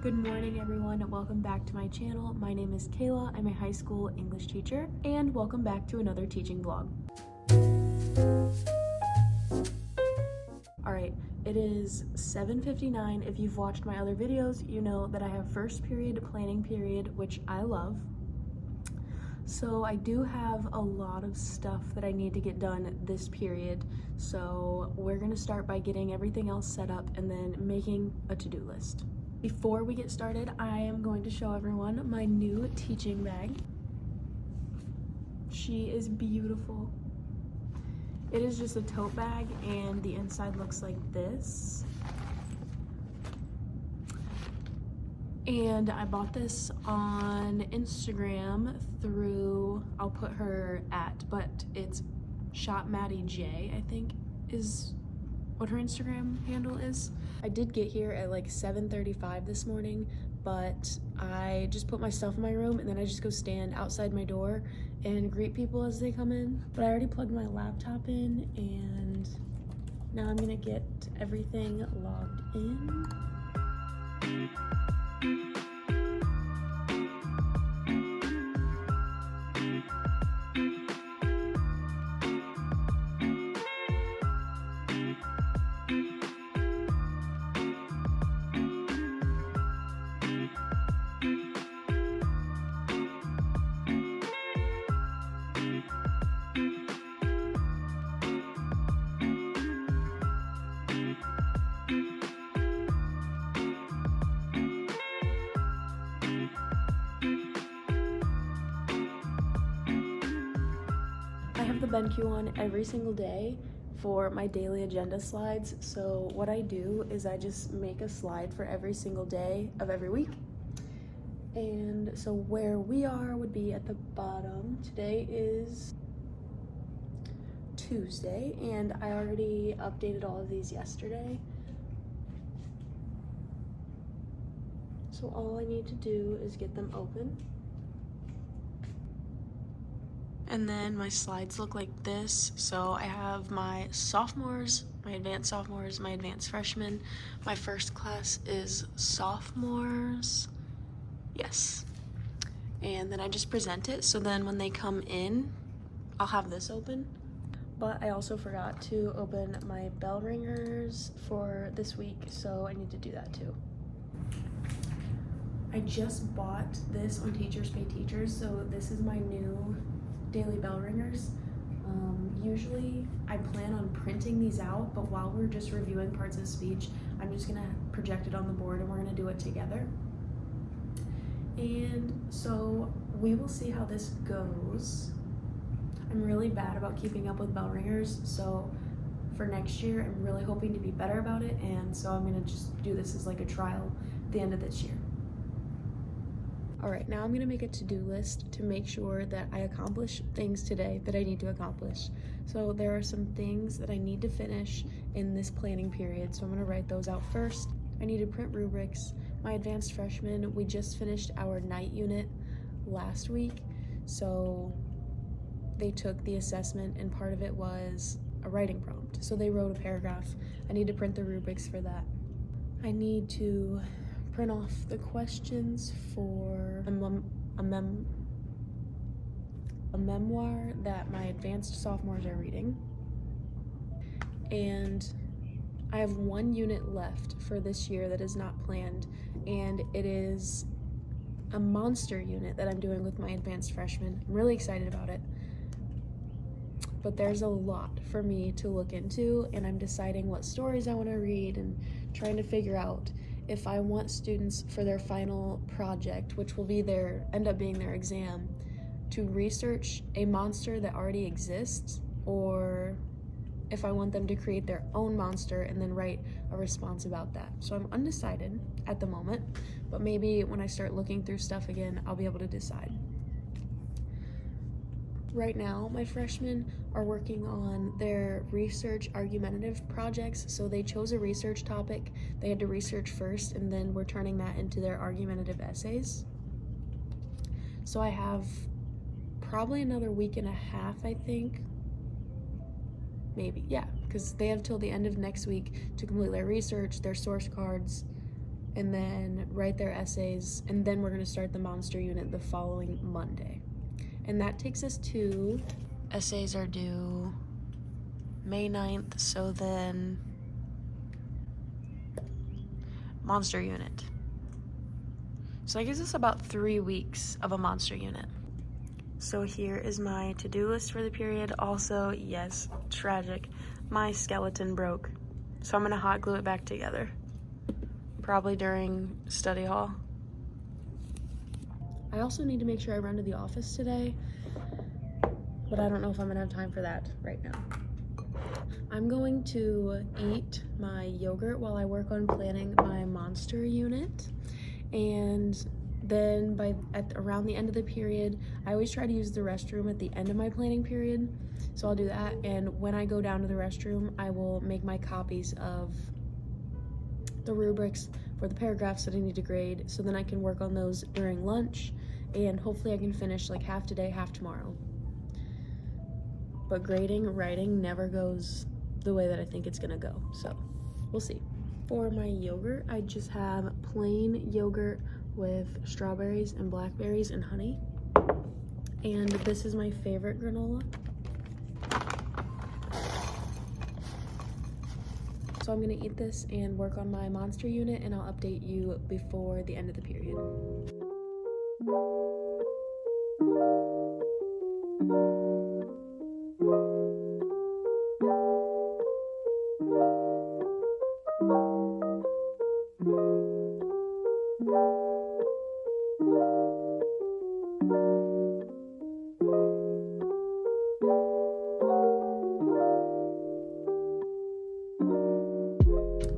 Good morning, everyone. Welcome back to my channel. My name is Kayla. I'm a high school English teacher, and welcome back to another teaching vlog. All right, it is 7:59. If you've watched my other videos, you know that I have first period, planning period, which I love. So I do have a lot of stuff that I need to get done this period. So we're gonna start by getting everything else set up and then making a to-do list. Before we get started, I am going to show everyone my new teaching bag. She is beautiful. It is just a tote bag and the inside looks like this. And I bought this on Instagram through, I'll put her at, but it's Shop Maddie J, I think is what her Instagram handle is. I did get here at like 7:35 this morning, but I just put my stuff in my room and then I just go stand outside my door and greet people as they come in. But I already plugged my laptop in and now I'm gonna get everything logged in. I have the BenQ on every single day for my daily agenda slides. So what I do is I just make a slide for every single day of every week. And so where we are would be at the bottom. Today is Tuesday and I already updated all of these yesterday. So all I need to do is get them open. And then my slides look like this. So I have my sophomores, my advanced sophomores, my advanced freshmen. My first class is sophomores. Yes. And then I just present it. So then when they come in, I'll have this open. But I also forgot to open my bell ringers for this week. So I need to do that too. I just bought this on Teachers Pay Teachers. So this is my new daily bell ringers. Usually I plan on printing these out, but while we're just reviewing parts of speech, I'm just gonna project it on the board and we're gonna do it together. And so we will see how this goes. I'm really bad about keeping up with bell ringers, so for next year I'm really hoping to be better about it, and so I'm gonna just do this as like a trial at the end of this year. All right, now I'm gonna make a to-do list to make sure that I accomplish things today that I need to accomplish. So there are some things that I need to finish in this planning period, so I'm gonna write those out first. I need to print rubrics. My advanced freshmen, we just finished our night unit last week, so they took the assessment and part of it was a writing prompt. So they wrote a paragraph. I need to print the rubrics for that. I need to print off the questions for a memoir that my advanced sophomores are reading. And I have one unit left for this year that is not planned, and it is a monster unit that I'm doing with my advanced freshmen. I'm really excited about it. But there's a lot for me to look into, and I'm deciding what stories I want to read and trying to figure out if I want students for their final project, which will be end up being their exam, to research a monster that already exists, or if I want them to create their own monster and then write a response about that. So I'm undecided at the moment, but maybe when I start looking through stuff again, I'll be able to decide. Right now, my freshmen are working on their research argumentative projects. So they chose a research topic. They had to research first, and then we're turning that into their argumentative essays. So I have probably another week and a half, I think. Maybe, yeah, because they have till the end of next week to complete their research, their source cards, and then write their essays, and then we're going to start the monster unit the following Monday. And that takes us to, essays are due May 9th, so then monster unit. So that gives us about 3 weeks of a monster unit. So here is my to-do list for the period. Also, yes, tragic, my skeleton broke. So I'm gonna hot glue it back together, probably during study hall. I also need to make sure I run to the office today, but I don't know if I'm gonna have time for that right now. I'm going to eat my yogurt while I work on planning my monster unit, and then around the end of the period, I always try to use the restroom at the end of my planning period, so I'll do that. And when I go down to the restroom, I will make my copies of the rubrics for the paragraphs that I need to grade, so then I can work on those during lunch, and hopefully I can finish like half today, half tomorrow. But writing never goes the way that I think it's gonna go, so we'll see. For my yogurt, I just have plain yogurt with strawberries and blackberries and honey. And this is my favorite granola. So I'm gonna eat this and work on my monster unit, and I'll update you before the end of the period.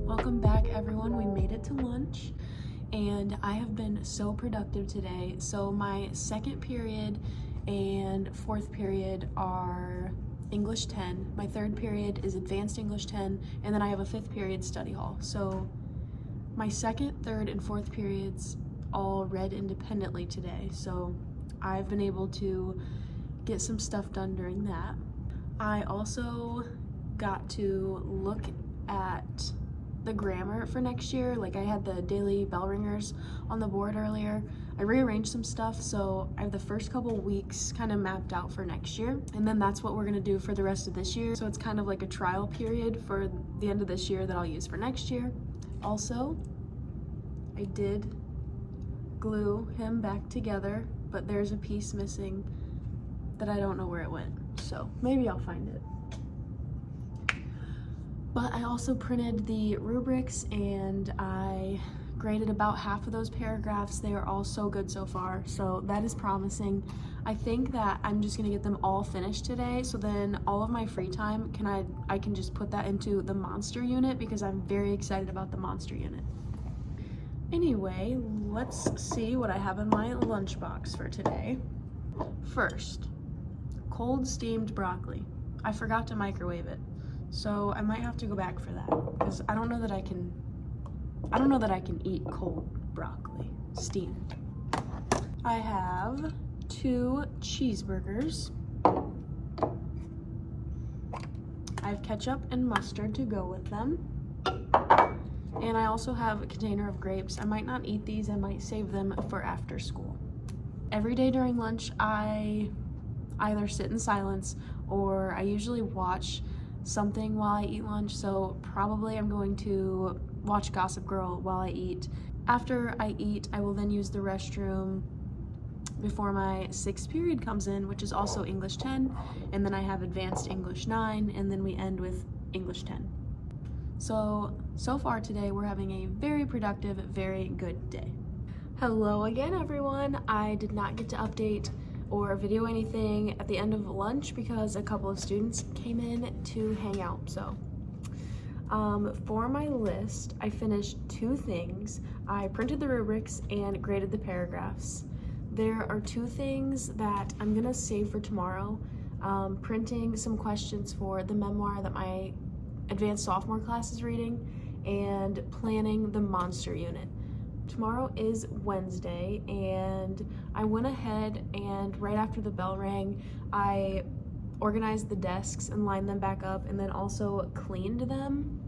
Welcome back, everyone. We made it to lunch, and I have been so productive today. So my second period and fourth period are English 10. My third period is Advanced English 10, and then I have a fifth period study hall. So my second, third, and fourth periods all read independently today. So I've been able to get some stuff done during that. I also got to look at the grammar for next year. Like, I had the daily bell ringers on the board earlier. I rearranged some stuff, so I have the first couple weeks kind of mapped out for next year, and then that's what we're gonna do for the rest of this year. So it's kind of like a trial period for the end of this year that I'll use for next year. Also, I did glue him back together, but there's a piece missing that I don't know where it went, so maybe I'll find it. But I also printed the rubrics, and I graded about half of those paragraphs. They are all so good so far, so that is promising. I think that I'm just gonna get them all finished today, so then all of my free time I can just put that into the monster unit, because I'm very excited about the monster unit. Anyway, let's see what I have in my lunchbox for today. First, cold steamed broccoli. I forgot to microwave it, so I might have to go back for that, because I don't know that I can eat cold broccoli steamed. I have 2 cheeseburgers. I have ketchup and mustard to go with them. And I also have a container of grapes. I might not eat these, I might save them for after school. Every day during lunch, I either sit in silence, or I usually watch something while I eat lunch, so probably I'm going to watch Gossip Girl while I eat. After I eat, I will then use the restroom before my 6th period comes in, which is also English 10, and then I have Advanced English 9, and then we end with English 10. So far today, we're having a very productive, very good day. Hello again, everyone. I did not get to update or video anything at the end of lunch because a couple of students came in to hang out. So for my list, I finished 2 things. I printed the rubrics and graded the paragraphs. There are 2 things that I'm gonna save for tomorrow. Printing some questions for the memoir that my advanced sophomore class is reading, and planning the monster unit. Tomorrow is Wednesday, and I went ahead and right after the bell rang, I organized the desks and lined them back up, and then also cleaned them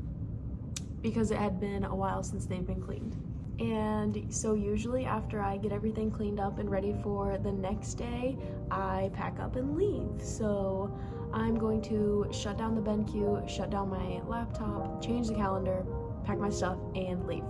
because it had been a while since they've been cleaned. And so usually after I get everything cleaned up and ready for the next day, I pack up and leave. So I'm going to shut down the BenQ, shut down my laptop, change the calendar, pack my stuff, and leave.